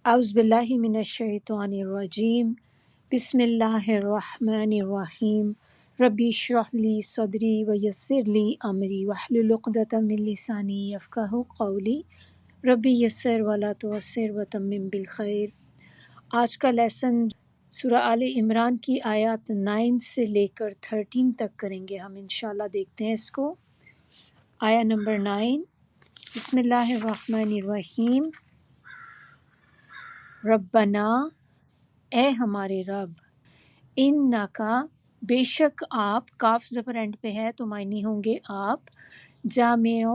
اعوذ باللہ من الشیطان الرجیم بسم اللہ الرحمن الرحیم ربی اشرح لی صدری ویسر لی امری واحلل عقدۃ من لسانی یفقہوا قولی ربی یسر ولا تعسر وتمم بالخیر۔ آج کا لیسن سورہ آل عمران کی آیات 9 سے لے کر 13 تک کریں گے ہم انشاءاللہ۔ دیکھتے ہیں اس کو۔ آیا نمبر 9، بسم اللہ الرحمن الرحیم۔ ربنا، اے ہمارے رب، انکا، بے شک آپ، کاف زبر اینڈ پہ ہے تو معنی ہوں گے آپ، جامع،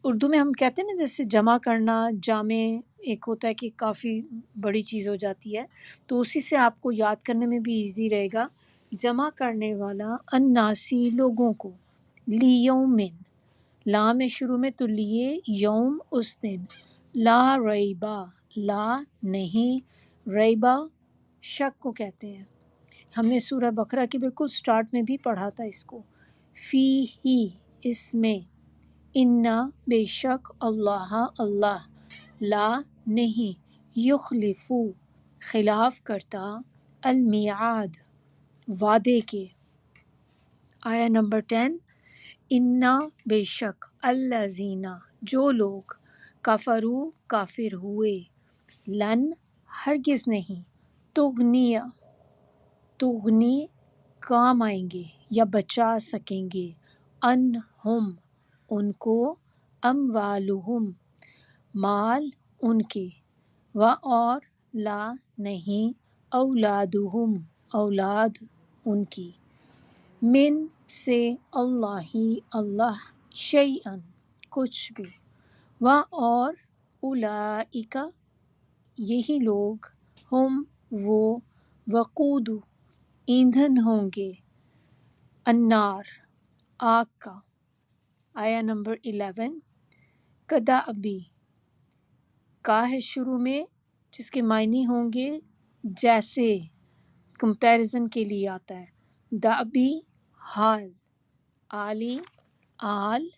اردو میں ہم کہتے ہیں نا جیسے جمع کرنا، جامع ایک ہوتا ہے کہ کافی بڑی چیز ہو جاتی ہے، تو اسی سے آپ کو یاد کرنے میں بھی ایزی رہے گا۔ جمع کرنے والا، الناسی، لوگوں کو، لیومن، لام ہے شروع میں تو لیے، یوم اس دن، لا ریبا، لا نہیں، ریبا شک کو کہتے ہیں۔ ہم نے سورہ بقرہ کے بالکل سٹارٹ میں بھی پڑھا تھا اس کو۔ فی ہی، اس میں، انا، بے شک، اللہ، اللہ، لا نہیں، یخلفو، خلاف کرتا، المیعاد، وعدے کے۔ آیا نمبر 10، انا، بے شک، الذین، جو لوگ، کفروا، کافر ہوئے، لن، ہرگز نہیں، تغنی، تغنی، کام آئیں گے یا بچا سکیں گے، انہم، ان کو، اموالہم، مال ان کے، و اور، لا نہیں، اولادہم، اولاد ان کی، من سے، اللہ، اللہ، شیئن، کچھ بھی، و اور، اولئک، یہی لوگ، ہم، وہ، وقود، ایندھن ہوں گے، النار، آگ کا۔ آیا نمبر 11، کدأبی، کا ہے شروع میں جس کے معنی ہوں گے جیسے، کمپیریزن کے لیے آتا ہے۔ دأبی، حال، آلی، آل،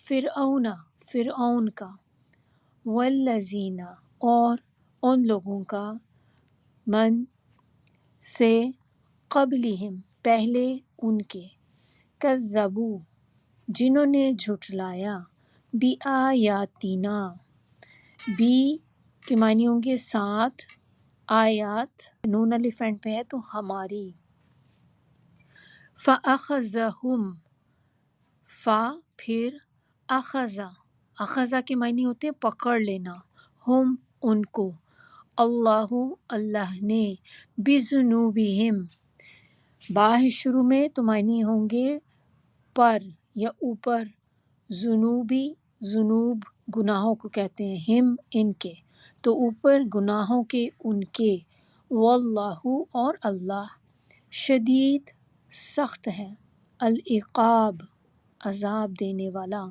فرعون، فرعون کا، والذین، اور ان لوگوں کا، من، سے، قبلہم، پہلے ان کے، کذبوا، جنہوں نے جھٹلایا، بآیاتنا، بی کے معنی ہوں گے ساتھ، آیات، نون الف اینڈ پہ ہے تو ہماری، فأخذہم، فا پھر، اخذا، اخذا کے معنی ہوتے ہیں پکڑ لینا، ہم ان کو، اللہ، اللہ نے، بذنوبہم، با ہے شروع میں تو معنی ہوں گے پر یا اوپر، ذنوبی، ذنوب گناہوں کو کہتے ہیں، ہم ان کے، تو اوپر گناہوں کے ان کے، واللہ اور اللہ، شدید، سخت ہے، العقاب، عذاب دینے والا۔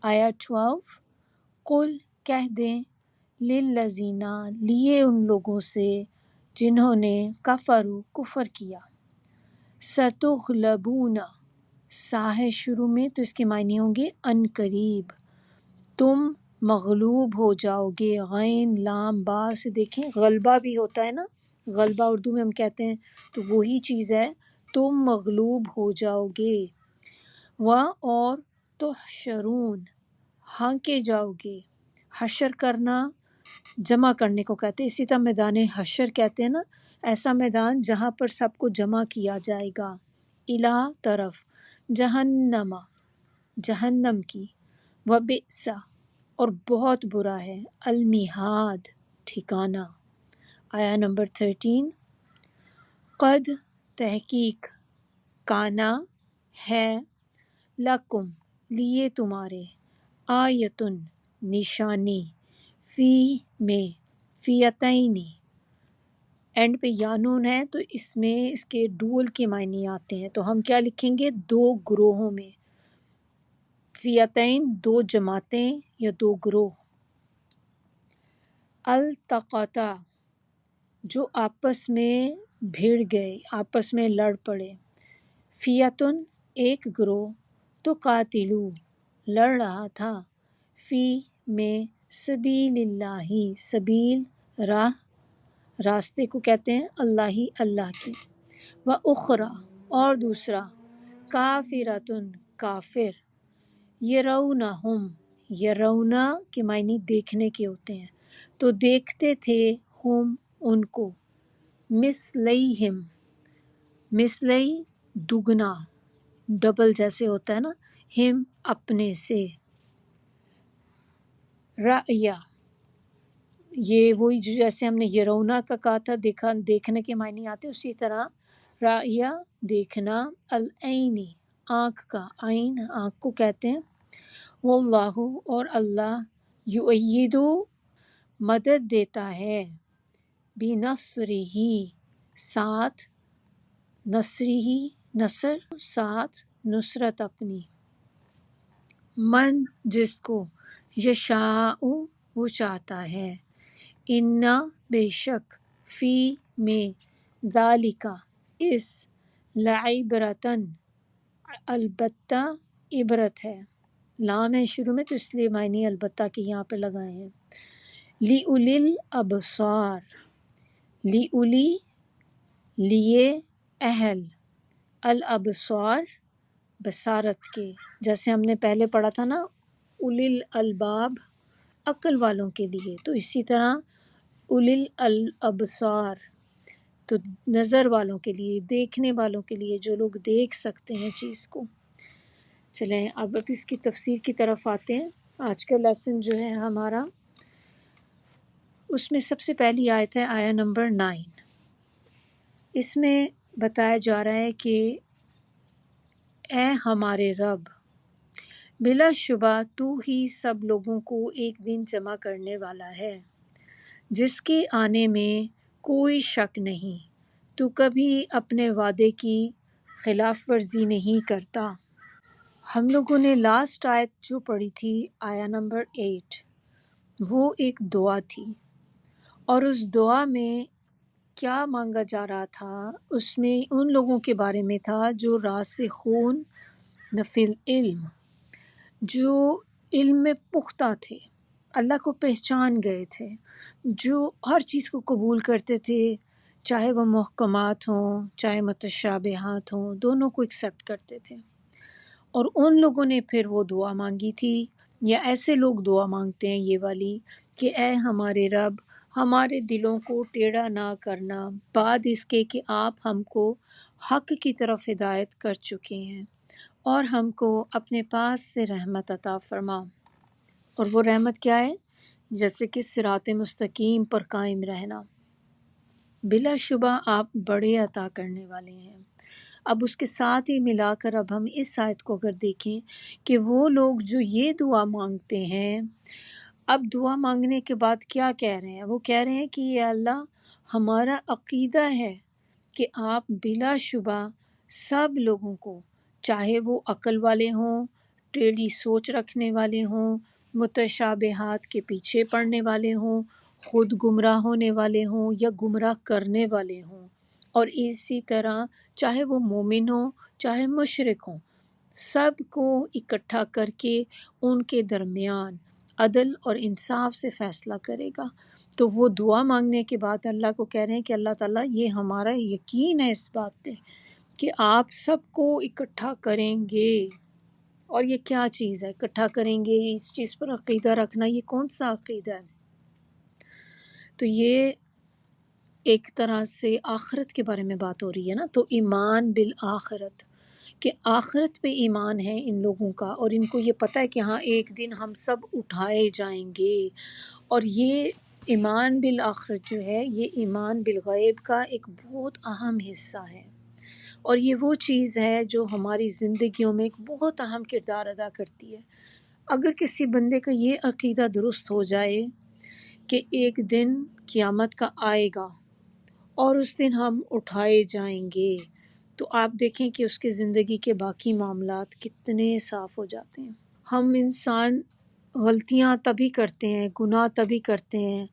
آیا 12، قل، کہہ دیں، للذین، لیے ان لوگوں سے جنہوں نے، کفروا، کفر کیا، ستغلبون، سا ہے شروع میں تو اس کے معنی ہوں گے ان قریب، تم مغلوب ہو جاؤ گے، غین لام با سے دیکھیں غلبہ بھی ہوتا ہے نا، غلبہ اردو میں ہم کہتے ہیں تو وہی چیز ہے، تم مغلوب ہو جاؤ گے، و اور، تحشرون، ہانکے جاؤ گے، حشر کرنا، جمع کرنے کو کہتے ہیں، اسی طرح میدان حشر کہتے ہیں نا، ایسا میدان جہاں پر سب کو جمع کیا جائے گا، الہ، طرف، جہنم، جہنم کی، وبئس، اور بہت برا ہے، المہاد، ٹھکانہ۔ آیا نمبر 13، قد، تحقیق، کانا، ہے، لکم، لیے تمہارے، آیتن، نشانی، فی میں، فیتین، اینڈ پہ یانون ہے تو اس میں اس کے ڈول کے معنی آتے ہیں، تو ہم کیا لکھیں گے، دو گروہوں میں، فیتین، دو جماعتیں یا دو گروہ، التقطا، جو آپس میں بھیڑ گئے، آپس میں لڑ پڑے، فیتن، ایک گروہ، تو قاتلو، لڑ رہا تھا، فی میں، سبیل اللہ، سبیل راہ، راستے کو کہتے ہیں اللہ ہی اللہ کی، و اخرى اور دوسرا، کافرتن کافر، یرونہم، یرونا کے معنی دیکھنے کے ہوتے ہیں، تو دیکھتے تھے ہم ان کو، مثلیہم، مثلی دگنا، ڈبل جیسے ہوتا ہے نا، ہم اپنے سے، رأیا، یہ وہی جیسے ہم نے یرونا کا کہا تھا دیکھا، دیکھنے کے معنی آتے، اسی طرح رأیا دیکھنا، العینی آنکھ کا، عین آنکھ کو کہتے ہیں، واللہ اور اللہ، یؤید مدد دیتا ہے، بنصرہ ساتھ، نصرہ نصر ساتھ، نصرت اپنی، من جس کو، یشاء وہ چاہتا ہے، انا بے شک، فی میں، ذالکا اس، لعبرتن البتہ عبرت ہے، لام ہے شروع میں تو اس لیے معنی البتہ کے یہاں پہ لگائے ہیں، لِأُولِي الْأَبْصَارِ، لِأُولِي لیے اہل، الابصار بصارت کے، جیسے ہم نے پہلے پڑھا تھا نا اولی الالباب عقل والوں کے لیے، تو اسی طرح اولی الابصار تو نظر والوں کے لیے، دیکھنے والوں کے لیے، جو لوگ دیکھ سکتے ہیں چیز کو۔ چلیں اب اس کی تفسیر کی طرف آتے ہیں۔ آج کا لیسن جو ہے ہمارا، اس میں سب سے پہلی آیت ہے آیا نمبر 9۔ اس میں بتایا جا رہا ہے کہ اے ہمارے رب، بلا شبہ تو ہی سب لوگوں کو ایک دن جمع کرنے والا ہے، جس کے آنے میں کوئی شک نہیں، تو کبھی اپنے وعدے کی خلاف ورزی نہیں کرتا۔ ہم لوگوں نے لاسٹ آیت جو پڑھی تھی آیا نمبر 8، وہ ایک دعا تھی، اور اس دعا میں کیا مانگا جا رہا تھا، اس میں ان لوگوں کے بارے میں تھا جو راسخون فی العلم، جو علم میں پختہ تھے، اللہ کو پہچان گئے تھے، جو ہر چیز کو قبول کرتے تھے، چاہے وہ محکمات ہوں چاہے متشابہات ہوں، دونوں کو ایکسیپٹ کرتے تھے۔ اور ان لوگوں نے پھر وہ دعا مانگی تھی، یا ایسے لوگ دعا مانگتے ہیں یہ والی، کہ اے ہمارے رب، ہمارے دلوں کو ٹیڑھا نہ کرنا بعد اس کے کہ آپ ہم کو حق کی طرف ہدایت کر چکے ہیں، اور ہم کو اپنے پاس سے رحمت عطا فرما۔ اور وہ رحمت کیا ہے؟ جیسے کہ صراط مستقیم پر قائم رہنا۔ بلا شبہ آپ بڑے عطا کرنے والے ہیں۔ اب اس کے ساتھ ہی ملا کر اب ہم اس آیت کو اگر دیکھیں کہ وہ لوگ جو یہ دعا مانگتے ہیں، اب دعا مانگنے کے بعد کیا کہہ رہے ہیں؟ وہ کہہ رہے ہیں کہ یہ اللہ، ہمارا عقیدہ ہے کہ آپ بلا شبہ سب لوگوں کو، چاہے وہ عقل والے ہوں، ٹیڑھی سوچ رکھنے والے ہوں، متشابہات کے پیچھے پڑنے والے ہوں، خود گمراہ ہونے والے ہوں یا گمراہ کرنے والے ہوں، اور اسی طرح چاہے وہ مومن ہوں چاہے مشرک ہوں، سب کو اکٹھا کر کے ان کے درمیان عدل اور انصاف سے فیصلہ کرے گا۔ تو وہ دعا مانگنے کے بعد اللہ کو کہہ رہے ہیں کہ اللہ تعالیٰ، یہ ہمارا یقین ہے اس بات پہ کہ آپ سب کو اکٹھا کریں گے۔ اور یہ کیا چیز ہے اکٹھا کریں گے؟ اس چیز پر عقیدہ رکھنا، یہ کون سا عقیدہ ہے؟ تو یہ ایک طرح سے آخرت کے بارے میں بات ہو رہی ہے نا، تو ایمان بالآخرت، کہ آخرت پہ ایمان ہے ان لوگوں کا، اور ان کو یہ پتہ ہے کہ ہاں ایک دن ہم سب اٹھائے جائیں گے۔ اور یہ ایمان بالآخرت جو ہے، یہ ایمان بالغیب کا ایک بہت اہم حصہ ہے، اور یہ وہ چیز ہے جو ہماری زندگیوں میں ایک بہت اہم کردار ادا کرتی ہے۔ اگر کسی بندے کا یہ عقیدہ درست ہو جائے کہ ایک دن قیامت کا آئے گا اور اس دن ہم اٹھائے جائیں گے، تو آپ دیکھیں کہ اس کی زندگی کے باقی معاملات کتنے صاف ہو جاتے ہیں۔ ہم انسان غلطیاں تبھی کرتے ہیں، گناہ تبھی کرتے ہیں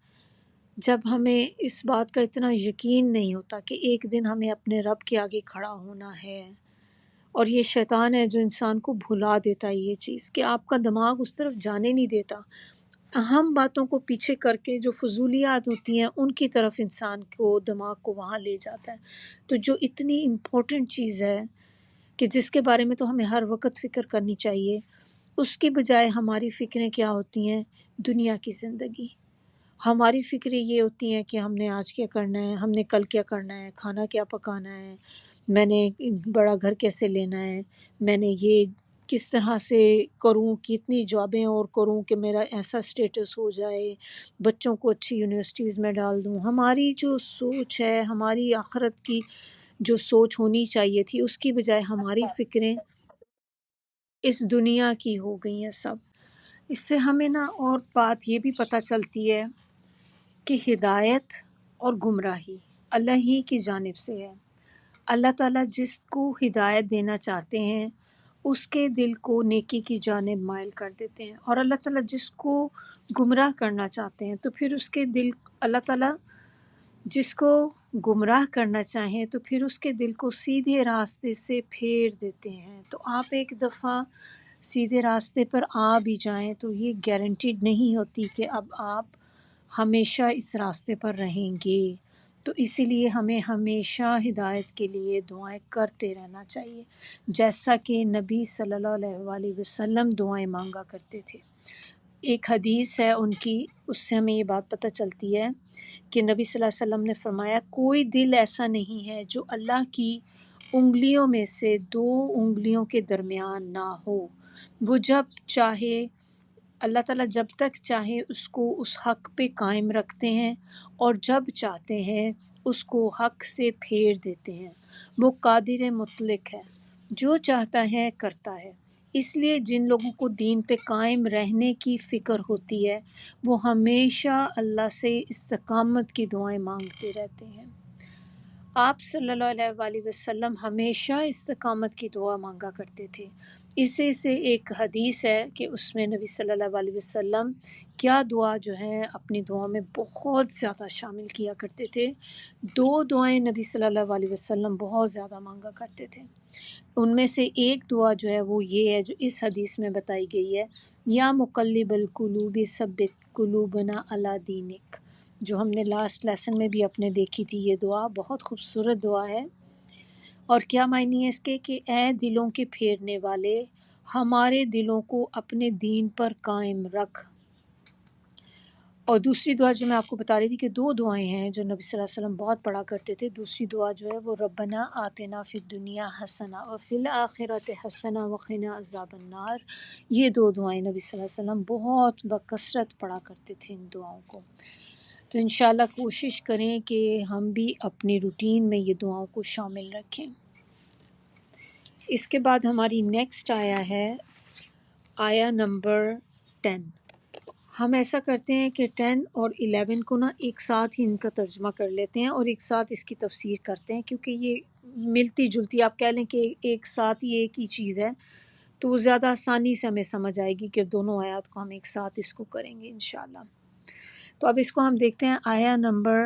جب ہمیں اس بات کا اتنا یقین نہیں ہوتا کہ ایک دن ہمیں اپنے رب کے آگے کھڑا ہونا ہے۔ اور یہ شیطان ہے جو انسان کو بھلا دیتا ہے یہ چیز، کہ آپ کا دماغ اس طرف جانے نہیں دیتا۔ اہم باتوں کو پیچھے کر کے جو فضولیات ہوتی ہیں ان کی طرف انسان کو دماغ کو وہاں لے جاتا ہے. تو جو اتنی امپورٹنٹ چیز ہے کہ جس کے بارے میں تو ہمیں ہر وقت فکر کرنی چاہیے، اس کی بجائے ہماری فکریں کیا ہوتی ہیں؟ دنیا کی زندگی. ہماری فکریں یہ ہوتی ہیں کہ ہم نے آج کیا کرنا ہے، ہم نے کل کیا کرنا ہے، کھانا کیا پکانا ہے، میں نے بڑا گھر کیسے لینا ہے، میں نے یہ کس طرح سے کروں، کتنی جابیں اور کروں کہ میرا ایسا سٹیٹس ہو جائے، بچوں کو اچھی یونیورسٹیز میں ڈال دوں. ہماری جو سوچ ہے، ہماری آخرت کی جو سوچ ہونی چاہیے تھی، اس کی بجائے ہماری فکریں اس دنیا کی ہو گئی ہیں سب. اس سے ہمیں نا اور بات یہ بھی پتہ چلتی ہے کہ ہدایت اور گمراہی اللہ ہی کی جانب سے ہے. اللہ تعالیٰ جس کو ہدایت دینا چاہتے ہیں اس کے دل کو نیکی کی جانب مائل کر دیتے ہیں، اور اللہ تعالیٰ جس کو گمراہ کرنا چاہتے ہیں تو پھر اس کے دل، اللہ تعالیٰ جس کو گمراہ کرنا چاہیں تو پھر اس کے دل کو سیدھے راستے سے پھیر دیتے ہیں. تو آپ ایک دفعہ سیدھے راستے پر آ بھی جائیں تو یہ گارنٹیڈ نہیں ہوتی کہ اب آپ ہمیشہ اس راستے پر رہیں گے. تو اسی لیے ہمیں ہمیشہ ہدایت کے لیے دعائیں کرتے رہنا چاہیے، جیسا کہ نبی صلی اللہ علیہ وآلہ وسلم دعائیں مانگا کرتے تھے. ایک حدیث ہے ان کی، اس سے ہمیں یہ بات پتہ چلتی ہے کہ نبی صلی اللہ علیہ وسلم نے فرمایا کوئی دل ایسا نہیں ہے جو اللہ کی انگلیوں میں سے 2 انگلیوں کے درمیان نہ ہو. وہ جب چاہے، اللہ تعالیٰ جب تک چاہے اس کو اس حق پہ قائم رکھتے ہیں، اور جب چاہتے ہیں اس کو حق سے پھیر دیتے ہیں. وہ قادر مطلق ہے، جو چاہتا ہے کرتا ہے. اس لیے جن لوگوں کو دین پہ قائم رہنے کی فکر ہوتی ہے وہ ہمیشہ اللہ سے استقامت کی دعائیں مانگتے رہتے ہیں. آپ صلی اللہ علیہ وآلہ وسلم ہمیشہ استقامت کی دعا مانگا کرتے تھے. اسی سے ایک حدیث ہے کہ اس میں نبی صلی اللہ علیہ وسلم کیا دعا جو ہے اپنی دعا میں بہت زیادہ شامل کیا کرتے تھے. 2 دعائیں نبی صلی اللہ علیہ وسلم بہت زیادہ مانگا کرتے تھے. ان میں سے ایک دعا جو ہے وہ یہ ہے جو اس حدیث میں بتائی گئی ہے، یا مقلب القلوب ثبت قلوبنا علی دینک، جو ہم نے لاسٹ لیسن میں بھی اپنے دیکھی تھی. یہ دعا بہت خوبصورت دعا ہے. اور کیا معنی ہے اس کے کہ اے دلوں کے پھیرنے والے، ہمارے دلوں کو اپنے دین پر قائم رکھ. اور دوسری دعا جو میں آپ کو بتا رہی تھی کہ 2 دعائیں ہیں جو نبی صلی اللہ علیہ وسلم بہت پڑھا کرتے تھے. دوسری دعا جو ہے وہ ربنا آتنا فی الدنیا حسنہ وفی الآخرۃ حسنہ وقنا عذاب النار. یہ 2 دعائیں نبی صلی اللہ علیہ وسلم بہت بکثرت پڑھا کرتے تھے ان دعاؤں کو. تو انشاءاللہ کوشش کریں کہ ہم بھی اپنی روٹین میں یہ دعاؤں کو شامل رکھیں. اس کے بعد ہماری نیکسٹ آیا ہے آیا نمبر 10. ہم ایسا کرتے ہیں کہ 10 اور 11 کو نا ایک ساتھ ہی ان کا ترجمہ کر لیتے ہیں اور ایک ساتھ اس کی تفسیر کرتے ہیں، کیونکہ یہ ملتی جلتی، آپ کہہ لیں کہ ایک ساتھ ہی ایک ہی چیز ہے تو وہ زیادہ آسانی سے ہمیں سمجھ آئے گی کہ دونوں آیات کو ہم ایک ساتھ اس کو کریں گے انشاءاللہ. تو اب اس کو ہم دیکھتے ہیں. آیا نمبر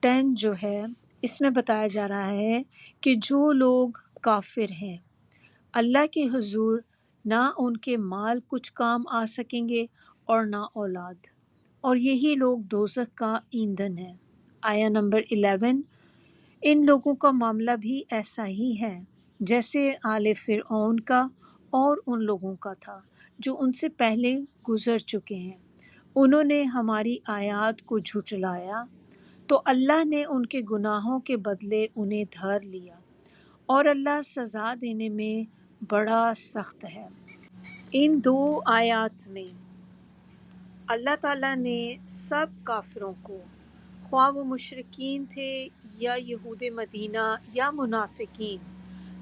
10 جو ہے اس میں بتایا جا رہا ہے کہ جو لوگ کافر ہیں اللہ کے حضور نہ ان کے مال کچھ کام آ سکیں گے اور نہ اولاد، اور یہی لوگ دوزخ کا ایندھن ہے. آیا نمبر 11، ان لوگوں کا معاملہ بھی ایسا ہی ہے جیسے آل فرعون کا اور ان لوگوں کا تھا جو ان سے پہلے گزر چکے ہیں. انہوں نے ہماری آیات کو جھٹلایا تو اللہ نے ان کے گناہوں کے بدلے انہیں دھر لیا، اور اللہ سزا دینے میں بڑا سخت ہے. ان 2 آیات میں اللہ تعالیٰ نے سب کافروں کو، خواہ وہ مشرکین تھے یا یہود مدینہ یا منافقین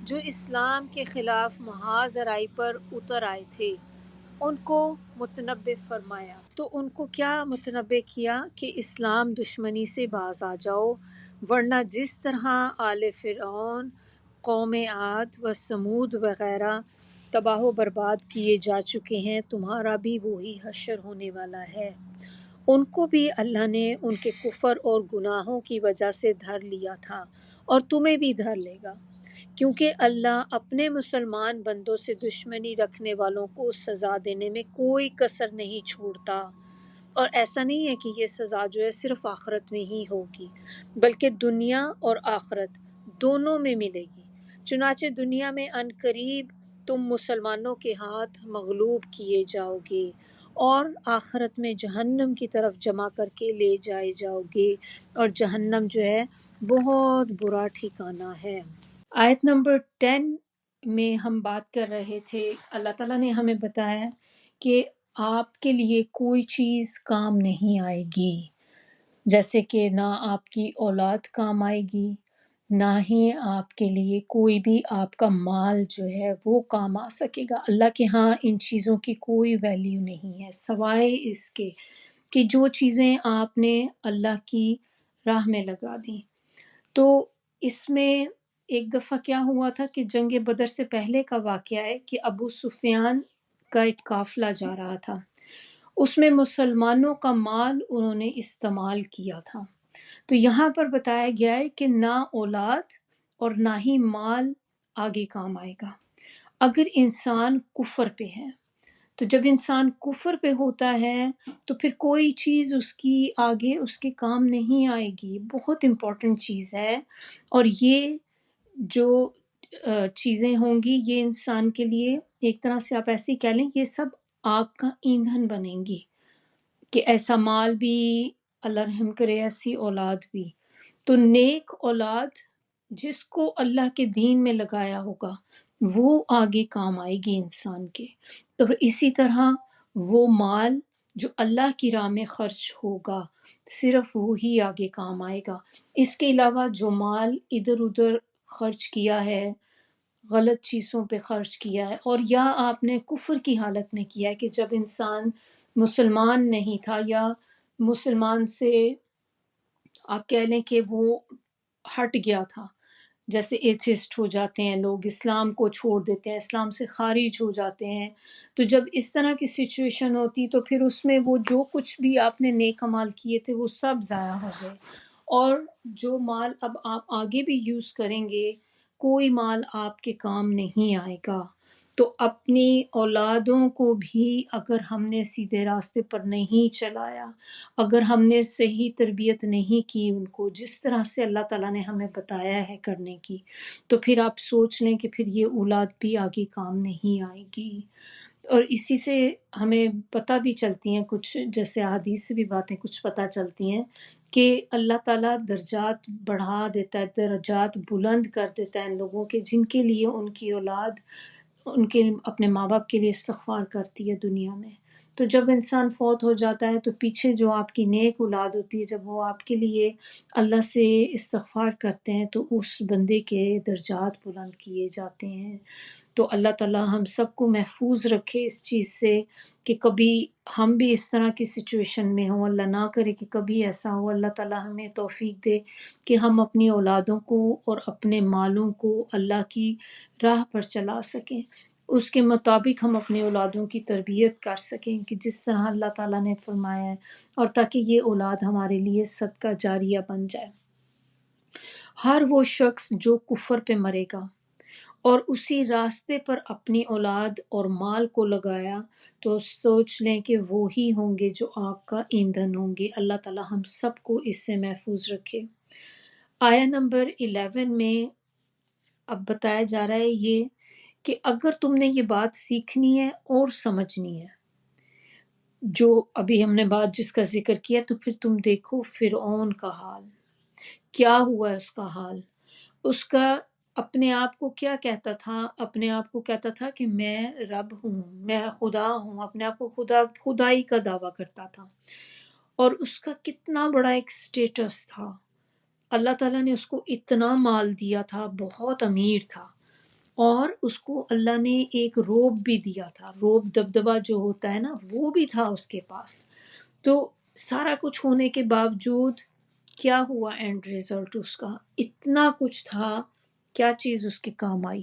جو اسلام کے خلاف محاذ رائی پر اتر آئے تھے، ان کو متنبہ فرمایا. تو ان کو کیا متنبہ کیا کہ اسلام دشمنی سے باز آ جاؤ، ورنہ جس طرح آل فرعون، قوم عاد و سمود وغیرہ تباہ و برباد کیے جا چکے ہیں، تمہارا بھی وہی حشر ہونے والا ہے. ان کو بھی اللہ نے ان کے کفر اور گناہوں کی وجہ سے دھر لیا تھا اور تمہیں بھی دھر لے گا، کیونکہ اللہ اپنے مسلمان بندوں سے دشمنی رکھنے والوں کو سزا دینے میں کوئی کسر نہیں چھوڑتا. اور ایسا نہیں ہے کہ یہ سزا جو ہے صرف آخرت میں ہی ہوگی، بلکہ دنیا اور آخرت دونوں میں ملے گی۔ چنانچہ دنیا میں ان قریب تم مسلمانوں کے ہاتھ مغلوب کیے جاؤ گے، اور آخرت میں جہنم کی طرف جمع کر کے لے جائے جاؤ گے، اور جہنم جو ہے بہت برا ٹھکانہ ہے۔ آیت نمبر 10 میں ہم بات کر رہے تھے، اللہ تعالیٰ نے ہمیں بتایا کہ آپ کے لیے کوئی چیز کام نہیں آئے گی، جیسے کہ نہ آپ کی اولاد کام آئے گی، نہ ہی آپ کے لیے کوئی بھی آپ کا مال جو ہے وہ کام آ سکے گا۔ اللہ کے ہاں ان چیزوں کی کوئی ویلیو نہیں ہے، سوائے اس کے کہ جو چیزیں آپ نے اللہ کی راہ میں لگا دیں۔ تو اس میں ایک دفعہ کیا ہوا تھا کہ جنگ بدر سے پہلے کا واقعہ ہے کہ ابو سفیان کا ایک قافلہ جا رہا تھا، اس میں مسلمانوں کا مال انہوں نے استعمال کیا تھا۔ تو یہاں پر بتایا گیا ہے کہ نہ اولاد اور نہ ہی مال آگے کام آئے گا اگر انسان کفر پہ ہے۔ تو جب انسان کفر پہ ہوتا ہے تو پھر کوئی چیز اس کی آگے اس کے کام نہیں آئے گی، بہت امپورٹنٹ چیز ہے۔ اور یہ جو چیزیں ہوں گی یہ انسان کے لیے ایک طرح سے آپ ایسے ہی کہہ لیں یہ سب آگ کا ایندھن بنیں گی، کہ ایسا مال بھی اللہ رحم کرے، ایسی اولاد بھی۔ تو نیک اولاد جس کو اللہ کے دین میں لگایا ہوگا وہ آگے کام آئے گی انسان کے، اور اسی طرح وہ مال جو اللہ کی راہ میں خرچ ہوگا صرف وہی آگے کام آئے گا۔ اس کے علاوہ جو مال ادھر ادھر خرچ کیا ہے، غلط چیزوں پہ خرچ کیا ہے، اور یا آپ نے کفر کی حالت میں کیا ہے کہ جب انسان مسلمان نہیں تھا یا مسلمان سے آپ کہہ لیں کہ وہ ہٹ گیا تھا، جیسے ایتھسٹ ہو جاتے ہیں لوگ، اسلام کو چھوڑ دیتے ہیں، اسلام سے خارج ہو جاتے ہیں۔ تو جب اس طرح کی سچویشن ہوتی تو پھر اس میں وہ جو کچھ بھی آپ نے نیک اعمال کیے تھے وہ سب ضائع ہو گئے، اور جو مال اب آپ آگے بھی یوز کریں گے کوئی مال آپ کے کام نہیں آئے گا۔ تو اپنی اولادوں کو بھی اگر ہم نے سیدھے راستے پر نہیں چلایا، اگر ہم نے صحیح تربیت نہیں کی ان کو جس طرح سے اللہ تعالیٰ نے ہمیں بتایا ہے کرنے کی، تو پھر آپ سوچ لیں کہ پھر یہ اولاد بھی آگے کام نہیں آئے گی۔ اور اسی سے ہمیں پتہ بھی چلتی ہیں کچھ، جیسے احادیث سے بھی باتیں کچھ پتہ چلتی ہیں کہ اللہ تعالیٰ درجات بڑھا دیتا ہے، درجات بلند کر دیتا ہے ان لوگوں کے جن کے لیے ان کی اولاد ان کے اپنے ماں باپ کے لیے استغفار کرتی ہے دنیا میں۔ تو جب انسان فوت ہو جاتا ہے تو پیچھے جو آپ کی نیک اولاد ہوتی ہے جب وہ آپ کے لیے اللہ سے استغفار کرتے ہیں تو اس بندے کے درجات بلند کیے جاتے ہیں۔ تو اللہ تعالیٰ ہم سب کو محفوظ رکھے اس چیز سے کہ کبھی ہم بھی اس طرح کی سچویشن میں ہوں، اللہ نہ کرے کہ کبھی ایسا ہو۔ اللہ تعالیٰ ہمیں توفیق دے کہ ہم اپنی اولادوں کو اور اپنے مالوں کو اللہ کی راہ پر چلا سکیں، اس کے مطابق ہم اپنے اولادوں کی تربیت کر سکیں کہ جس طرح اللہ تعالیٰ نے فرمایا ہے، اور تاکہ یہ اولاد ہمارے لیے صدقہ جاریہ بن جائے۔ ہر وہ شخص جو کفر پہ مرے گا اور اسی راستے پر اپنی اولاد اور مال کو لگایا تو سوچ لیں کہ وہی ہوں گے جو آگ کا ایندھن ہوں گے۔ اللہ تعالیٰ ہم سب کو اس سے محفوظ رکھے۔ آیا نمبر 11 میں اب بتایا جا رہا ہے یہ کہ اگر تم نے یہ بات سیکھنی ہے اور سمجھنی ہے، جو ابھی ہم نے بات جس کا ذکر کیا، تو پھر تم دیکھو فرعون کا حال کیا ہوا ہے، اس کا حال، اس کا اپنے آپ کو کیا کہتا تھا، اپنے آپ کو کہتا تھا کہ میں رب ہوں، میں خدا ہوں، اپنے آپ کو خدائی کا دعویٰ کرتا تھا، اور اس کا کتنا بڑا ایک سٹیٹس تھا۔ اللہ تعالیٰ نے اس کو اتنا مال دیا تھا، بہت امیر تھا، اور اس کو اللہ نے ایک روب بھی دیا تھا، روب دبدبہ جو ہوتا ہے نا وہ بھی تھا اس کے پاس۔ تو سارا کچھ ہونے کے باوجود کیا ہوا اینڈ ریزلٹ اس کا، اتنا کچھ تھا، کیا چیز اس کے کام آئی؟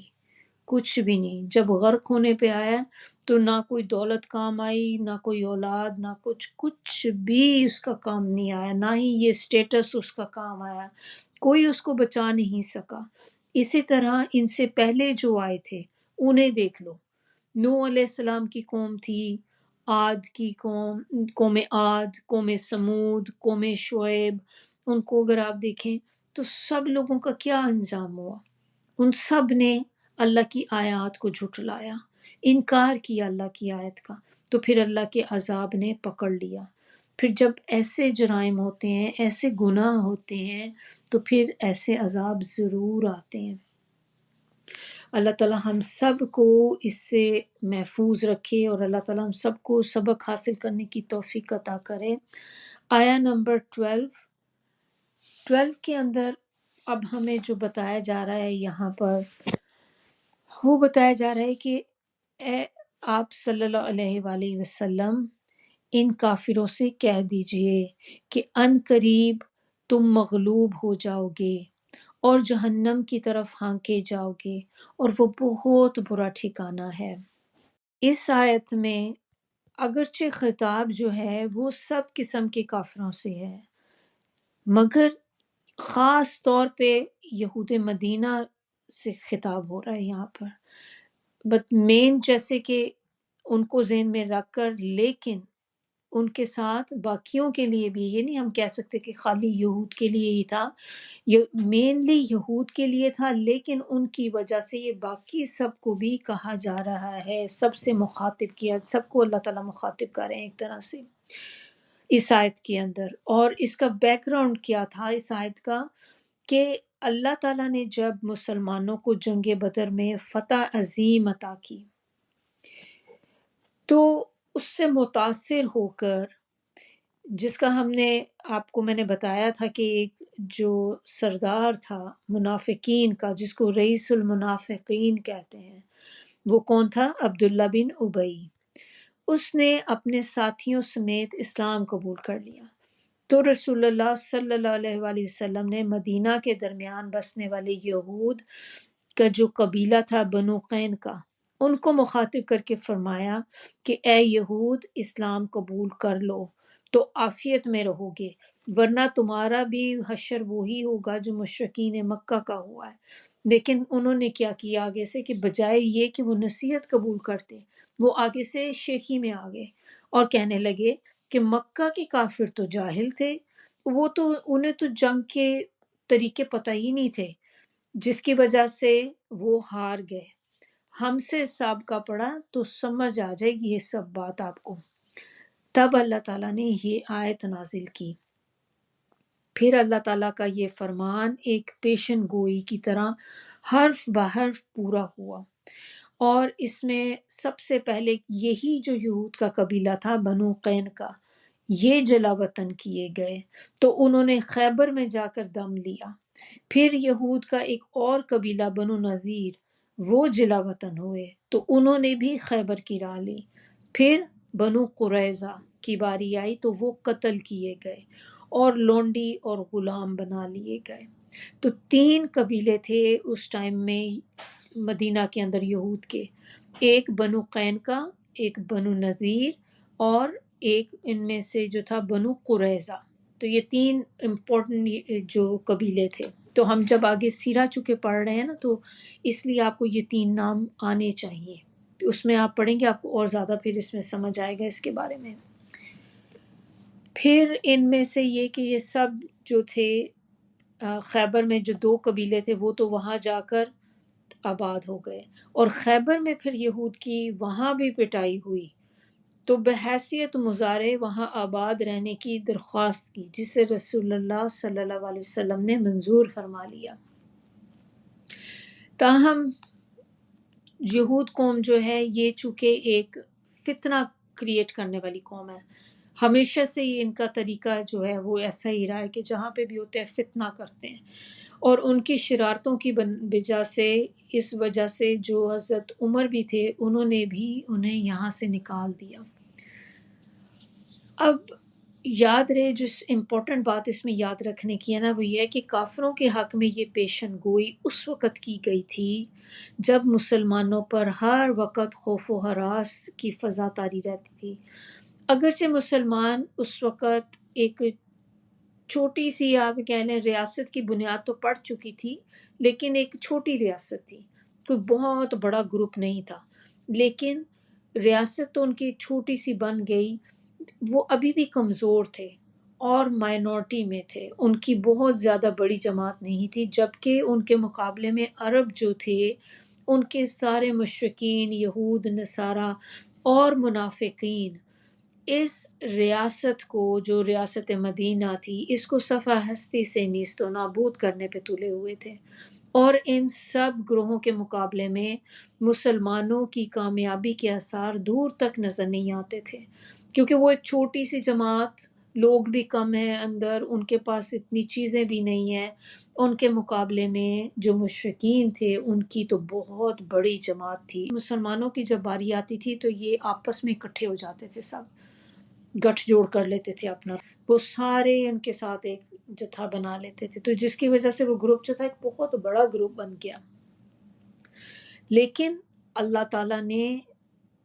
کچھ بھی نہیں۔ جب غرق ہونے پہ آیا تو نہ کوئی دولت کام آئی، نہ کوئی اولاد، نہ کچھ بھی اس کا کام نہیں آیا، نہ ہی یہ سٹیٹس اس کا کام آیا، کوئی اس کو بچا نہیں سکا۔ اسی طرح ان سے پہلے جو آئے تھے انہیں دیکھ لو، نوح علیہ السلام کی قوم تھی، عاد کی قوم عاد، قوم سمود، قوم شعیب، ان کو اگر آپ دیکھیں تو سب لوگوں کا کیا انجام ہوا؟ ان سب نے اللہ کی آیات کو جھٹلایا، انکار کیا اللہ کی آیت کا، تو پھر اللہ کے عذاب نے پکڑ لیا۔ پھر جب ایسے جرائم ہوتے ہیں، ایسے گناہ ہوتے ہیں، تو پھر ایسے عذاب ضرور آتے ہیں۔ اللہ تعالیٰ ہم سب کو اس سے محفوظ رکھے، اور اللہ تعالیٰ ہم سب کو سبق حاصل کرنے کی توفیق عطا کرے۔ آیا نمبر 12 کے اندر اب ہمیں جو بتایا جا رہا ہے یہاں پر، وہ بتایا جا رہا ہے کہ اے آپ صلی اللہ علیہ وآلہ وسلم، ان کافروں سے کہہ دیجئے کہ ان قریب تم مغلوب ہو جاؤ گے اور جہنم کی طرف ہانکے جاؤ گے، اور وہ بہت برا ٹھکانہ ہے۔ اس آیت میں اگرچہ خطاب جو ہے وہ سب قسم کے کافروں سے ہے، مگر خاص طور پہ یہود مدینہ سے خطاب ہو رہا ہے یہاں پر، بٹ مین جیسے کہ ان کو ذہن میں رکھ کر، لیکن ان کے ساتھ باقیوں کے لیے بھی، یہ نہیں ہم کہہ سکتے کہ خالی یہود کے لیے ہی تھا، یہ مینلی یہود کے لیے تھا، لیکن ان کی وجہ سے یہ باقی سب کو بھی کہا جا رہا ہے، سب سے مخاطب کیا، سب کو اللہ تعالیٰ مخاطب کر رہے ہیں ایک طرح سے اس آیت کے اندر۔ اور اس کا بیک گراؤنڈ کیا تھا اس آیت کا، کہ اللہ تعالیٰ نے جب مسلمانوں کو جنگ بدر میں فتح عظیم عطا کی، تو اس سے متاثر ہو کر، جس کا ہم نے آپ کو میں نے بتایا تھا کہ ایک جو سردار تھا منافقین کا، جس کو رئیس المنافقین کہتے ہیں، وہ کون تھا؟ عبداللہ بن ابی۔ اس نے اپنے ساتھیوں سمیت اسلام قبول کر لیا، تو رسول اللہ صلی اللہ علیہ وآلہ وسلم نے مدینہ کے درمیان بسنے والے یہود کا جو قبیلہ تھا بنو قینقاع، ان کو مخاطب کر کے فرمایا کہ اے یہود، اسلام قبول کر لو تو عافیت میں رہو گے، ورنہ تمہارا بھی حشر وہی ہوگا جو مشرکین مکہ کا ہوا ہے۔ لیکن انہوں نے کیا کیا آگے سے، کہ بجائے یہ کہ وہ نصیحت قبول کرتے، وہ آگے سے شیخی میں آ گئے اور کہنے لگے کہ مکہ کے کافر تو جاہل تھے، وہ تو انہیں تو جنگ کے طریقے پتہ ہی نہیں تھے، جس کی وجہ سے وہ ہار گئے، ہم سے سابقہ پڑا تو سمجھ آ جائے گی یہ سب بات آپ کو۔ تب اللہ تعالیٰ نے یہ آیت نازل کی۔ پھر اللہ تعالیٰ کا یہ فرمان ایک پیشن گوئی کی طرح حرف بحرف پورا ہوا، اور اس میں سب سے پہلے یہی جو یہود کا قبیلہ تھا بنو قینقاع، یہ جلا وطن کیے گئے، تو انہوں نے خیبر میں جا کر دم لیا۔ پھر یہود کا ایک اور قبیلہ بنو نذیر، وہ جلا وطن ہوئے، تو انہوں نے بھی خیبر کی راہ لی۔ پھر بنو قریظہ کی باری آئی تو وہ قتل کیے گئے اور لونڈی اور غلام بنا لیے گئے۔ تو 3 قبیلے تھے اس ٹائم میں مدینہ کے اندر یہود کے، ایک بنو قینقاع، ایک بنو نذیر، اور ایک ان میں سے جو تھا بنو قریظہ۔ تو یہ 3 امپورٹنٹ جو قبیلے تھے۔ تو ہم جب آگے سیرہ چکے پڑھ رہے ہیں نا، تو اس لیے آپ کو یہ 3 نام آنے چاہیے، تو اس میں آپ پڑھیں گے آپ کو اور زیادہ پھر اس میں سمجھ آئے گا اس کے بارے میں۔ پھر ان میں سے یہ کہ یہ سب جو تھے خیبر میں جو 2 قبیلے تھے وہ تو وہاں جا کر آباد ہو گئے، اور خیبر میں پھر یہود کی وہاں بھی پٹائی ہوئی، تو بحیثیت مظاہرے وہاں آباد رہنے کی درخواست کی، جسے رسول اللہ صلی اللہ علیہ وسلم نے منظور فرما لیا۔ تاہم یہود قوم جو ہے یہ چونکہ ایک فتنہ کریٹ کرنے والی قوم ہے، ہمیشہ سے یہ ان کا طریقہ جو ہے وہ ایسا ہی رہا ہے کہ جہاں پہ بھی ہوتے ہیں فتنہ کرتے ہیں، اور ان کی شرارتوں کی وجہ سے، اس وجہ سے جو حضرت عمر بھی تھے انہوں نے بھی انہیں یہاں سے نکال دیا۔ اب یاد رہے جو امپورٹنٹ بات اس میں یاد رکھنے کی ہے نا، وہ یہ ہے کہ کافروں کے حق میں یہ پیشن گوئی اس وقت کی گئی تھی جب مسلمانوں پر ہر وقت خوف و ہراس کی فضا طاری رہتی تھی۔ اگرچہ مسلمان اس وقت ایک چھوٹی سی آپ کہہ لیں ریاست کی بنیاد تو پڑ چکی تھی، لیکن ایک چھوٹی ریاست تھی، کوئی بہت بڑا گروپ نہیں تھا، لیکن ریاست تو ان کی ایک چھوٹی سی بن گئی، وہ ابھی بھی کمزور تھے اور مائنورٹی میں تھے، ان کی بہت زیادہ بڑی جماعت نہیں تھی، جبکہ ان کے مقابلے میں عرب جو تھے ان کے سارے مشرکین، یہود، نصارہ اور منافقین اس ریاست کو، جو ریاست مدینہ تھی، اس کو صفحہ ہستی سے نیست و نابود کرنے پہ تلے ہوئے تھے، اور ان سب گروہوں کے مقابلے میں مسلمانوں کی کامیابی کے آثار دور تک نظر نہیں آتے تھے، کیونکہ وہ ایک چھوٹی سی جماعت، لوگ بھی کم ہیں اندر، ان کے پاس اتنی چیزیں بھی نہیں ہیں، ان کے مقابلے میں جو مشرکین تھے ان کی تو بہت بڑی جماعت تھی۔ مسلمانوں کی جب باری آتی تھی تو یہ آپس میں اکٹھے ہو جاتے تھے، سب گٹھ جوڑ کر لیتے تھے اپنا، وہ سارے ان کے ساتھ ایک جتھا بنا لیتے تھے، تو جس کی وجہ سے وہ گروپ جو تھا ایک بہت بڑا گروپ بن گیا۔ لیکن اللہ تعالیٰ نے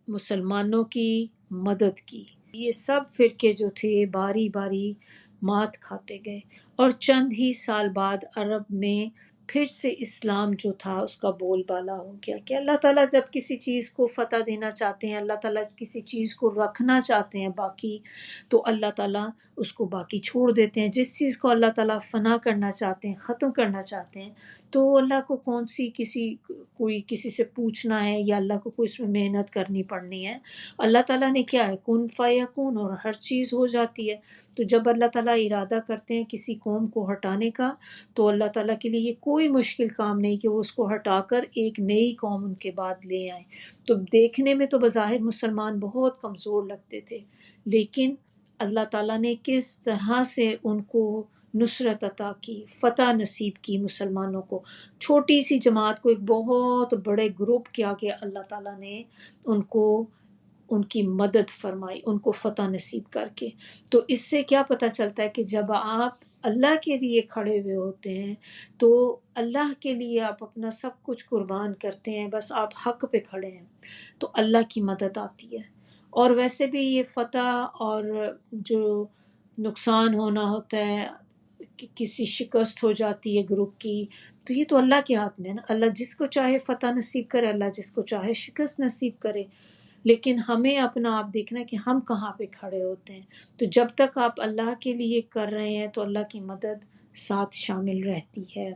مسلمانوں کی مدد کی، یہ سب فرقے جو تھے باری باری مات کھاتے گئے، اور چند ہی سال بعد عرب میں پھر سے اسلام جو تھا اس کا بول بالا ہو گیا، کہ اللہ تعالیٰ جب کسی چیز کو فتح دینا چاہتے ہیں، اللہ تعالیٰ کسی چیز کو رکھنا چاہتے ہیں باقی، تو اللہ تعالیٰ اس کو باقی چھوڑ دیتے ہیں۔ جس چیز کو اللہ تعالیٰ فنا کرنا چاہتے ہیں، ختم کرنا چاہتے ہیں، تو اللہ کو کون سی کوئی کسی سے پوچھنا ہے، یا اللہ کو کوئی اس میں محنت کرنی پڑنی ہے؟ اللہ تعالیٰ نے کیا ہے، کن فیکون، اور ہر چیز ہو جاتی ہے۔ تو جب اللہ تعالیٰ ارادہ کرتے ہیں کسی قوم کو ہٹانے کا، تو اللہ تعالیٰ کے لیے یہ کوئی مشکل کام نہیں کہ وہ اس کو ہٹا کر ایک نئی قوم ان کے بعد لے آئیں۔ تو دیکھنے میں تو بظاہر مسلمان بہت کمزور لگتے تھے، لیکن اللہ تعالیٰ نے کس طرح سے ان کو نصرت عطا کی، فتح نصیب کی مسلمانوں کو، چھوٹی سی جماعت کو ایک بہت بڑے گروپ کے آگے اللہ تعالیٰ نے ان کو، ان کی مدد فرمائی، ان کو فتح نصیب کر کے۔ تو اس سے کیا پتہ چلتا ہے کہ جب آپ اللہ کے لیے کھڑے ہوئے ہوتے ہیں تو اللہ کے لیے آپ اپنا سب کچھ قربان کرتے ہیں، بس آپ حق پہ کھڑے ہیں تو اللہ کی مدد آتی ہے۔ اور ویسے بھی یہ فتح اور جو نقصان ہونا ہوتا ہے، کہ کسی شکست ہو جاتی ہے گروپ کی، تو یہ تو اللہ کے ہاتھ میں ہے نا، اللہ جس کو چاہے فتح نصیب کرے، اللہ جس کو چاہے شکست نصیب کرے۔ لیکن ہمیں اپنا آپ دیکھنا ہے کہ ہم کہاں پہ کھڑے ہوتے ہیں۔ تو جب تک آپ اللہ کے لیے کر رہے ہیں تو اللہ کی مدد ساتھ شامل رہتی ہے۔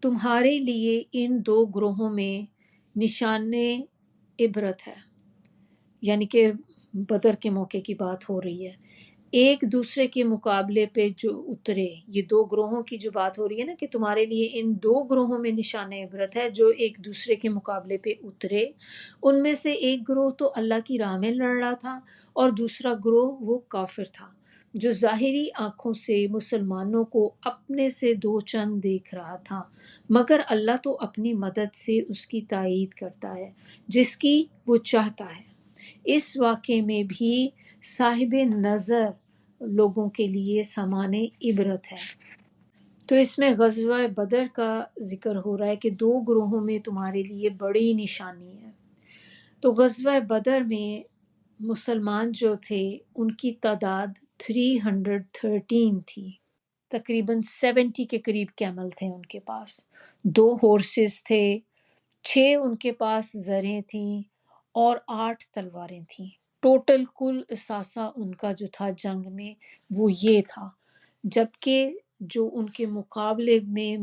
تمہارے لیے ان دو گروہوں میں نشان عبرت ہے، یعنی کہ بدر کے موقع کی بات ہو رہی ہے، ایک دوسرے کے مقابلے پہ جو اترے، یہ دو گروہوں کی جو بات ہو رہی ہے نا، کہ تمہارے لیے ان دو گروہوں میں نشان عبرت ہے جو ایک دوسرے کے مقابلے پہ اترے۔ ان میں سے ایک گروہ تو اللہ کی راہ میں لڑ رہا تھا، اور دوسرا گروہ وہ کافر تھا جو ظاہری آنکھوں سے مسلمانوں کو اپنے سے دو چند دیکھ رہا تھا، مگر اللہ تو اپنی مدد سے اس کی تائید کرتا ہے جس کی وہ چاہتا ہے۔ اس واقعے میں بھی صاحب نظر لوگوں کے لیے سامان عبرت ہے۔ تو اس میں غزوہ بدر کا ذکر ہو رہا ہے کہ دو گروہوں میں تمہارے لیے بڑی نشانی ہے۔ تو غزوہ بدر میں مسلمان جو تھے ان کی تعداد 313 تھی، تقریباً 70 کے قریب کیمل تھے ان کے پاس، 2 ہورسز تھے، 6 ان کے پاس زریں تھیں، اور 8 تلواریں تھیں۔ ٹوٹل کل اثاثہ ان کا جو تھا جنگ میں وہ یہ تھا، جبکہ جو ان کے مقابلے میں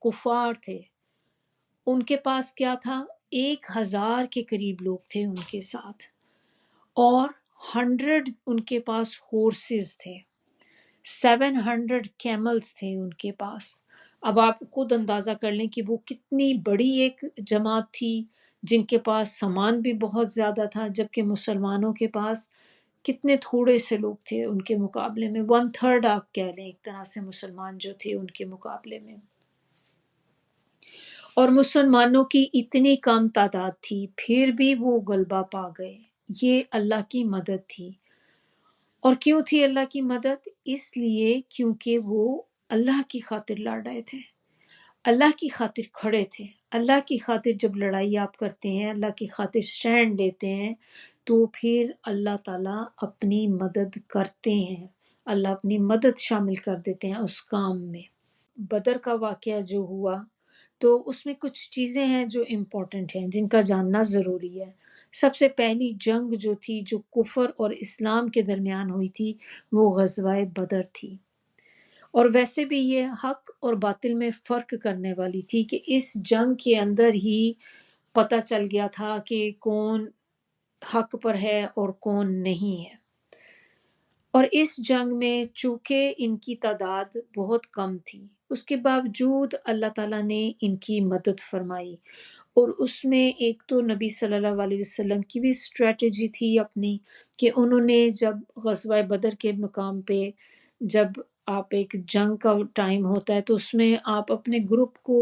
کفار تھے ان کے پاس کیا تھا، 1000 کے قریب لوگ تھے ان کے ساتھ، اور 100 ان کے پاس ہورسز تھے، 700 کیملز تھے ان کے پاس۔ اب آپ خود اندازہ کر لیں کہ وہ کتنی بڑی ایک جماعت تھی جن کے پاس سامان بھی بہت زیادہ تھا، جبکہ مسلمانوں کے پاس کتنے تھوڑے سے لوگ تھے ان کے مقابلے میں، 1/3 آپ کہہ لیں ایک طرح سے مسلمان جو تھے ان کے مقابلے میں۔ اور مسلمانوں کی اتنی کم تعداد تھی پھر بھی وہ غلبہ پا گئے، یہ اللہ کی مدد تھی۔ اور کیوں تھی اللہ کی مدد؟ اس لیے کیونکہ وہ اللہ کی خاطر لڑ رہے تھے، اللہ کی خاطر کھڑے تھے۔ اللہ کی خاطر جب لڑائی آپ کرتے ہیں، اللہ کی خاطر سٹینڈ لیتے ہیں، تو پھر اللہ تعالیٰ اپنی مدد کرتے ہیں، اللہ اپنی مدد شامل کر دیتے ہیں اس کام میں۔ بدر کا واقعہ جو ہوا تو اس میں کچھ چیزیں ہیں جو امپورٹنٹ ہیں، جن کا جاننا ضروری ہے۔ سب سے پہلی جنگ جو تھی جو کفر اور اسلام کے درمیان ہوئی تھی وہ غزوہ بدر تھی، اور ویسے بھی یہ حق اور باطل میں فرق کرنے والی تھی کہ اس جنگ کے اندر ہی پتہ چل گیا تھا کہ کون حق پر ہے اور کون نہیں ہے۔ اور اس جنگ میں چونکہ ان کی تعداد بہت کم تھی، اس کے باوجود اللہ تعالیٰ نے ان کی مدد فرمائی، اور اس میں ایک تو نبی صلی اللہ علیہ وسلم کی بھی اسٹریٹجی تھی اپنی، کہ انہوں نے جب غزوہ بدر کے مقام پہ، جب آپ ایک جنگ کا ٹائم ہوتا ہے تو اس میں آپ اپنے گروپ کو،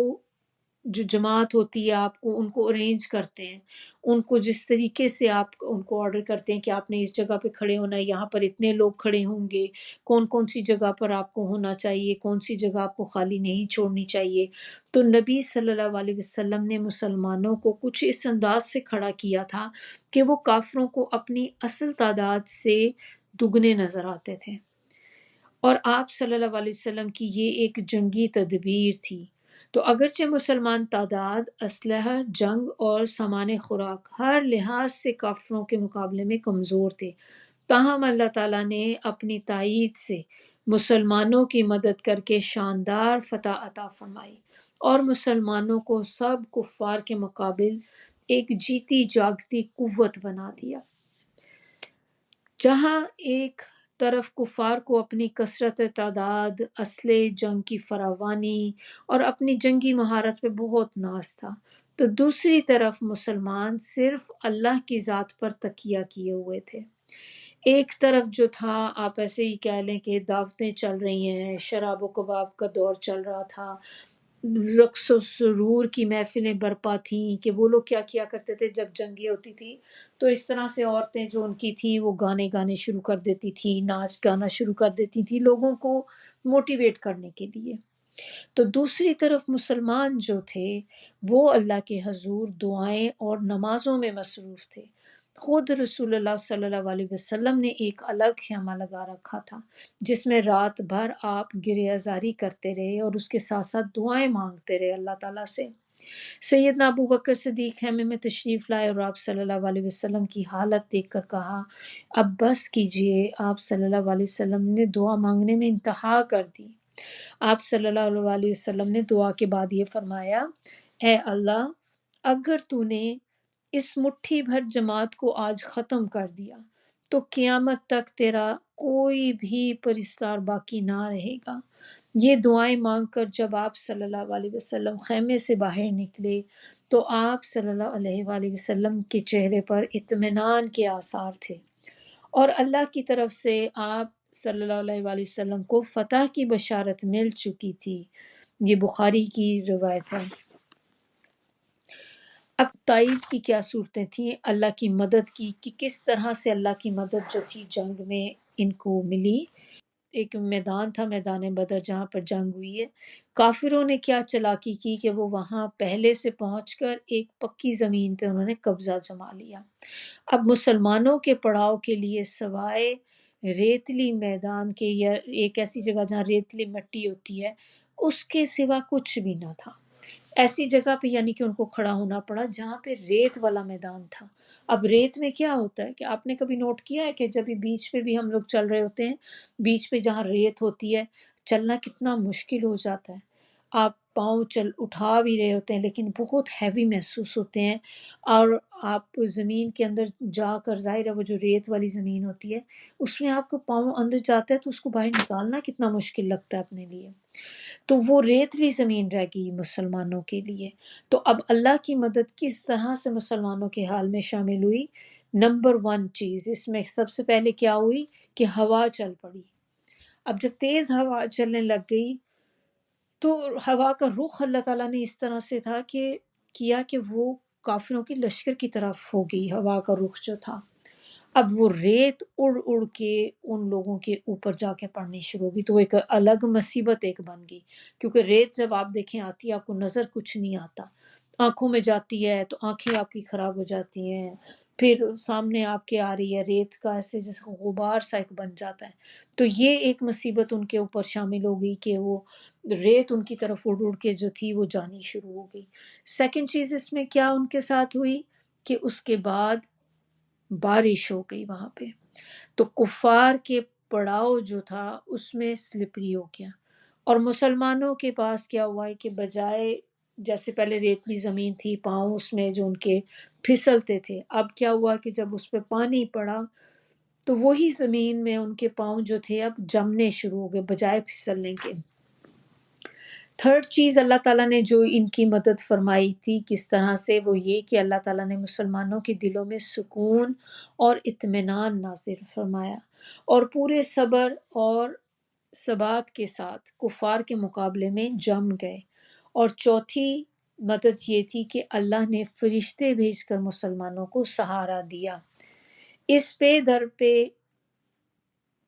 جو جماعت ہوتی ہے، آپ کو ان کو ارینج کرتے ہیں، ان کو جس طریقے سے آپ ان کو آرڈر کرتے ہیں کہ آپ نے اس جگہ پہ کھڑے ہونا ہے، یہاں پر اتنے لوگ کھڑے ہوں گے، کون کون سی جگہ پر آپ کو ہونا چاہیے، کون سی جگہ آپ کو خالی نہیں چھوڑنی چاہیے۔ تو نبی صلی اللہ علیہ وسلم نے مسلمانوں کو کچھ اس انداز سے کھڑا کیا تھا کہ وہ کافروں کو اپنی اصل تعداد سے دگنے نظر آتے تھے، اور آپ صلی اللہ علیہ وسلم کی یہ ایک جنگی تدبیر تھی۔ تو اگرچہ مسلمان تعداد، اسلحہ، جنگ اور سامان خوراک ہر لحاظ سے کافروں کے مقابلے میں کمزور تھے، تاہم اللہ تعالیٰ نے اپنی تائید سے مسلمانوں کی مدد کر کے شاندار فتح عطا فرمائی، اور مسلمانوں کو سب کفار کے مقابل ایک جیتی جاگتی قوت بنا دیا۔ جہاں ایک طرف کفار کو اپنی کثرت تعداد، اسلحے، جنگ کی فراوانی اور اپنی جنگی مہارت پہ بہت ناز تھا، تو دوسری طرف مسلمان صرف اللہ کی ذات پر تکیہ کیے ہوئے تھے۔ ایک طرف جو تھا، آپ ایسے ہی کہہ لیں کہ دعوتیں چل رہی ہیں، شراب و کباب کا دور چل رہا تھا، رقص و سرور کی محفلیں برپا تھیں، کہ وہ لوگ کیا کیا کرتے تھے جب جنگیں ہوتی تھی تو اس طرح سے عورتیں جو ان کی تھی وہ گانے شروع کر دیتی تھی، ناچ گانا شروع کر دیتی تھی لوگوں کو موٹیویٹ کرنے کے لیے۔ تو دوسری طرف مسلمان جو تھے وہ اللہ کے حضور دعائیں اور نمازوں میں مصروف تھے۔ خود رسول اللہ صلی اللہ علیہ وسلم نے ایک الگ خیمہ لگا رکھا تھا جس میں رات بھر آپ گریہ ازاری کرتے رہے اور اس کے ساتھ ساتھ دعائیں مانگتے رہے اللہ تعالیٰ سے۔ سیدنا ابو بکر صدیق خیمے میں تشریف لائے اور آپ صلی اللہ علیہ وسلم کی حالت دیکھ کر کہا، اب بس کیجئے۔ آپ صلی اللہ علیہ وسلم نے دعا مانگنے میں انتہا کر دی۔ آپ صلی اللہ علیہ وسلم نے دعا کے بعد یہ فرمایا، اے اللہ، اگر تو نے اس مٹھی بھر جماعت کو آج ختم کر دیا تو قیامت تک تیرا کوئی بھی پرستار باقی نہ رہے گا۔ یہ دعائیں مانگ کر جب آپ صلی اللہ علیہ وسلم خیمے سے باہر نکلے تو آپ صلی اللہ علیہ وآلہ وسلم کے چہرے پر اطمینان کے آثار تھے، اور اللہ کی طرف سے آپ صلی اللہ علیہ وآلہ وسلم کو فتح کی بشارت مل چکی تھی۔ یہ بخاری کی روایت ہے۔ اب تائید کی کیا صورتیں تھیں اللہ کی مدد کی، کہ کس طرح سے اللہ کی مدد جو تھی جنگ میں ان کو ملی۔ ایک میدان تھا، میدان بدر، جہاں پر جنگ ہوئی ہے۔ کافروں نے کیا چالاکی کی کہ وہ وہاں پہلے سے پہنچ کر ایک پکی زمین پہ انہوں نے قبضہ جما لیا۔ اب مسلمانوں کے پڑاؤ کے لیے سوائے ریتلی میدان کے، یا ایک ایسی جگہ جہاں ریتلی مٹی ہوتی ہے، اس کے سوا کچھ بھی نہ تھا۔ ایسی جگہ پہ یعنی کہ ان کو کھڑا ہونا پڑا جہاں پہ ریت والا میدان تھا۔ اب ریت میں کیا ہوتا ہے کہ آپ نے کبھی نوٹ کیا ہے کہ جب بیچ پہ بھی ہم لوگ چل رہے ہوتے ہیں، بیچ پہ جہاں ریت ہوتی ہے، چلنا کتنا مشکل ہو جاتا ہے۔ آپ پاؤں اٹھا بھی رہے ہوتے ہیں لیکن بہت ہیوی محسوس ہوتے ہیں، اور آپ زمین کے اندر جا کر، ظاہر ہے وہ جو ریت والی زمین ہوتی ہے اس میں آپ کو پاؤں اندر جاتا ہے تو اس کو باہر نکالنا کتنا مشکل لگتا ہے اپنے لیے۔ تو وہ ریتلی زمین رہ گئی مسلمانوں کے لیے۔ تو اب اللہ کی مدد کس طرح سے مسلمانوں کے حال میں شامل ہوئی؟ نمبر 1 چیز اس میں سب سے پہلے کیا ہوئی کہ ہوا چل پڑی۔ اب جب تیز ہوا چلنے لگ گئی تو ہوا کا رخ اللہ تعالیٰ نے اس طرح سے تھا کہ کیا کہ وہ کافروں کی لشکر کی طرف ہو گئی ہوا کا رخ جو تھا۔ اب وہ ریت اڑ اڑ کے ان لوگوں کے اوپر جا کے پڑنی شروع ہوگی، تو وہ ایک الگ مصیبت ایک بن گئی، کیونکہ ریت جب آپ دیکھیں آتی ہے آپ کو نظر کچھ نہیں آتا، آنکھوں میں جاتی ہے تو آنکھیں آپ کی خراب ہو جاتی ہیں، پھر سامنے آپ کے آ رہی ہے ریت کا ایسے جیسے غبار سا ایک بن جاتا ہے۔ تو یہ ایک مصیبت ان کے اوپر شامل ہو گئی کہ وہ ریت ان کی طرف اڑ اڑ کے جو تھی وہ جانی شروع ہو گئی۔ سیکنڈ چیز اس میں کیا ان کے ساتھ ہوئی کہ اس کے بعد بارش ہو گئی وہاں پہ، تو کفار کے پڑاؤ جو تھا اس میں سلپری ہو گیا، اور مسلمانوں کے پاس کیا ہوا ہے کہ بجائے جیسے پہلے ریتلی زمین تھی، پاؤں اس میں جو ان کے پھسلتے تھے، اب کیا ہوا کہ جب اس پہ پانی پڑا تو وہی زمین میں ان کے پاؤں جو تھے اب جمنے شروع ہو گئے بجائے پھسلنے کے۔ تھرڈ چیز اللہ تعالیٰ نے جو ان کی مدد فرمائی تھی کس طرح سے، وہ یہ کہ اللہ تعالیٰ نے مسلمانوں کے دلوں میں سکون اور اطمینان نازل فرمایا، اور پورے صبر اور ثبات کے ساتھ کفار کے مقابلے میں جم گئے۔ اور چوتھی مدد یہ تھی کہ اللہ نے فرشتے بھیج کر مسلمانوں کو سہارا دیا۔ اس پہ در پہ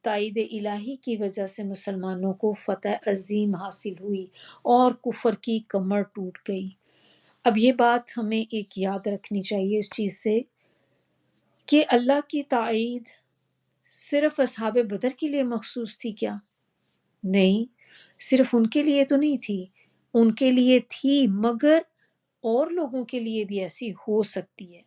تائید الہی کی وجہ سے مسلمانوں کو فتح عظیم حاصل ہوئی اور کفر کی کمر ٹوٹ گئی۔ اب یہ بات ہمیں ایک یاد رکھنی چاہیے اس چیز سے کہ اللہ کی تائید صرف اصحاب بدر کے لیے مخصوص تھی کیا؟ نہیں، صرف ان کے لیے تو نہیں تھی، ان کے لیے تھی، مگر اور لوگوں کے لیے بھی ایسی ہو سکتی ہے،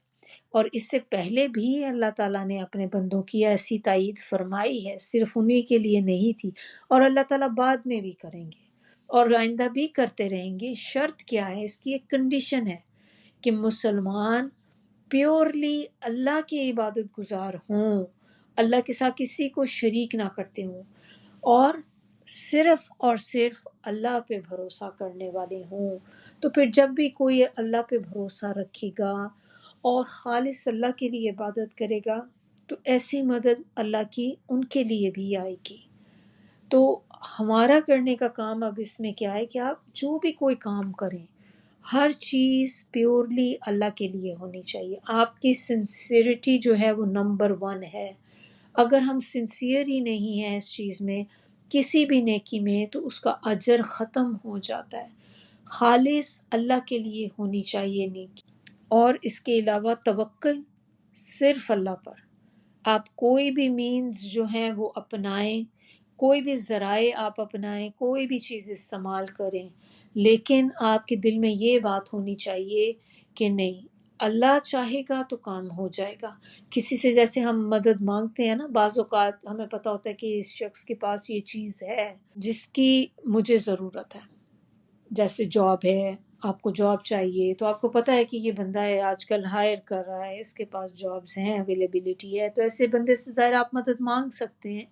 اور اس سے پہلے بھی اللہ تعالیٰ نے اپنے بندوں کی ایسی تائید فرمائی ہے، صرف انہی کے لیے نہیں تھی، اور اللہ تعالیٰ بعد میں بھی کریں گے اور آئندہ بھی کرتے رہیں گے۔ شرط کیا ہے؟ اس کی ایک کنڈیشن ہے کہ مسلمان پیورلی اللہ کے عبادت گزار ہوں، اللہ کے ساتھ کسی کو شریک نہ کرتے ہوں، اور صرف اور صرف اللہ پہ بھروسہ کرنے والے ہوں۔ تو پھر جب بھی کوئی اللہ پہ بھروسہ رکھے گا اور خالص اللہ کے لیے عبادت کرے گا تو ایسی مدد اللہ کی ان کے لیے بھی آئے گی۔ تو ہمارا کرنے کا کام اب اس میں کیا ہے کہ آپ جو بھی کوئی کام کریں، ہر چیز پیورلی اللہ کے لیے ہونی چاہیے۔ آپ کی سنسیئرٹی جو ہے وہ نمبر 1 ہے۔ اگر ہم سنسیئر ہی نہیں ہیں اس چیز میں، کسی بھی نیکی میں، تو اس کا اجر ختم ہو جاتا ہے۔ خالص اللہ کے لیے ہونی چاہیے نیکی، اور اس کے علاوہ توکل صرف اللہ پر۔ آپ کوئی بھی مینز جو ہیں وہ اپنائیں، کوئی بھی ذرائع آپ اپنائیں، کوئی بھی چیز استعمال کریں، لیکن آپ کے دل میں یہ بات ہونی چاہیے کہ نہیں، اللہ چاہے گا تو کام ہو جائے گا۔ کسی سے جیسے ہم مدد مانگتے ہیں نا، بعض اوقات ہمیں پتہ ہوتا ہے کہ اس شخص کے پاس یہ چیز ہے جس کی مجھے ضرورت ہے، جیسے جاب ہے، آپ کو جاب چاہیے تو آپ کو پتہ ہے کہ یہ بندہ ہے آج کل ہائر کر رہا ہے، اس کے پاس جابز ہیں، اویلیبلٹی ہے، تو ایسے بندے سے ظاہر آپ مدد مانگ سکتے ہیں،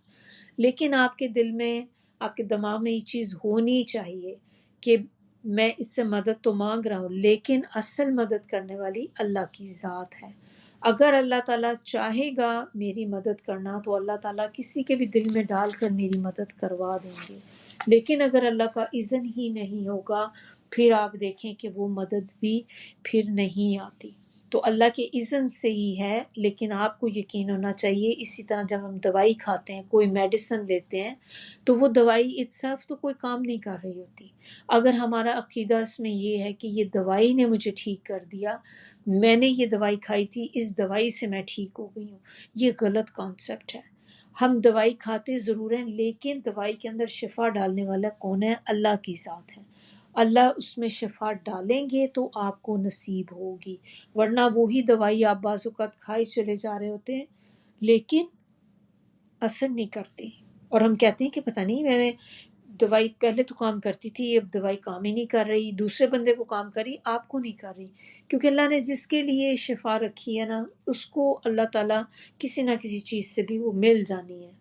لیکن آپ کے دل میں، آپ کے دماغ میں یہ چیز ہونی چاہیے کہ میں اس سے مدد تو مانگ رہا ہوں، لیکن اصل مدد کرنے والی اللہ کی ذات ہے۔ اگر اللہ تعالیٰ چاہے گا میری مدد کرنا تو اللہ تعالیٰ کسی کے بھی دل میں ڈال کر میری مدد کروا دیں گے، لیکن اگر اللہ کا اذن ہی نہیں ہوگا پھر آپ دیکھیں کہ وہ مدد بھی پھر نہیں آتی۔ تو اللہ کے اذن سے ہی ہے، لیکن آپ کو یقین ہونا چاہیے۔ اسی طرح جب ہم دوائی کھاتے ہیں، کوئی میڈیسن لیتے ہیں، تو وہ دوائی اٹسیلف تو کوئی کام نہیں کر رہی ہوتی۔ اگر ہمارا عقیدہ اس میں یہ ہے کہ یہ دوائی نے مجھے ٹھیک کر دیا، میں نے یہ دوائی کھائی تھی، اس دوائی سے میں ٹھیک ہو گئی ہوں، یہ غلط کانسیپٹ ہے۔ ہم دوائی کھاتے ضرور ہیں، لیکن دوائی کے اندر شفا ڈالنے والا کون ہے؟ اللہ کی ذات ہے۔ اللہ اس میں شفا ڈالیں گے تو آپ کو نصیب ہوگی، ورنہ وہی دوائی آپ بعض اوقات کھائے چلے جا رہے ہوتے ہیں لیکن اثر نہیں کرتی، اور ہم کہتے ہیں کہ پتہ نہیں، میں نے دوائی پہلے تو کام کرتی تھی، اب دوائی کام ہی نہیں کر رہی، دوسرے بندے کو کام کر رہی، آپ کو نہیں کر رہی، کیونکہ اللہ نے جس کے لیے شفا رکھی ہے نا، اس کو اللہ تعالیٰ کسی نہ کسی چیز سے بھی وہ مل جانی ہے،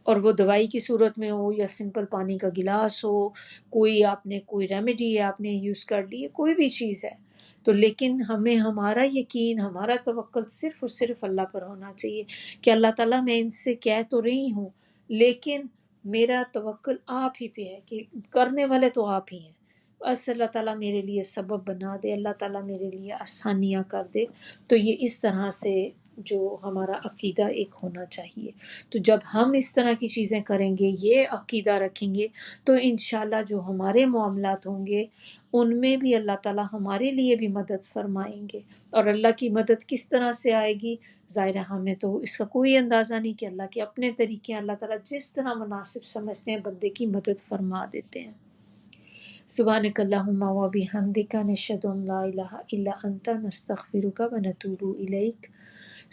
اور وہ دوائی کی صورت میں ہو یا سمپل پانی کا گلاس ہو، کوئی آپ نے کوئی ریمیڈی ہے آپ نے یوز کر لی ہے، کوئی بھی چیز ہے، تو لیکن ہمیں ہمارا یقین، ہمارا توکل صرف اور صرف اللہ پر ہونا چاہیے کہ اللہ تعالیٰ میں ان سے کہہ تو رہی ہوں لیکن میرا توکل آپ ہی پہ ہے، کہ کرنے والے تو آپ ہی ہیں، بس اللہ تعالیٰ میرے لیے سبب بنا دے، اللہ تعالیٰ میرے لیے آسانیاں کر دے۔ تو یہ اس طرح سے جو ہمارا عقیدہ ایک ہونا چاہیے۔ تو جب ہم اس طرح کی چیزیں کریں گے، یہ عقیدہ رکھیں گے، تو انشاءاللہ جو ہمارے معاملات ہوں گے ان میں بھی اللہ تعالیٰ ہمارے لیے بھی مدد فرمائیں گے۔ اور اللہ کی مدد کس طرح سے آئے گی؟ ظاہر ہے ہمیں تو اس کا کوئی اندازہ نہیں کہ اللہ کے اپنے طریقے ہیں، اللہ تعالیٰ جس طرح مناسب سمجھتے ہیں بندے کی مدد فرما دیتے ہیں۔ سبحانک اللہم و بحمدک، نشہد ان لا الہ الا انت، نستغفرک و نتوب الیک۔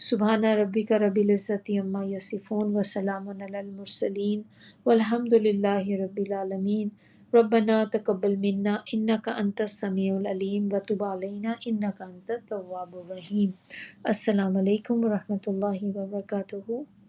سبحان ربک رب العزت عما یصفون وسلام علی المرسلین والحمد للہ رب العالمین ربنا تقبل منا انک انت السمیع العلیم وتب علینا انک انت التواب الرحیم۔ السلام علیکم ورحمۃ اللہ وبرکاتہ۔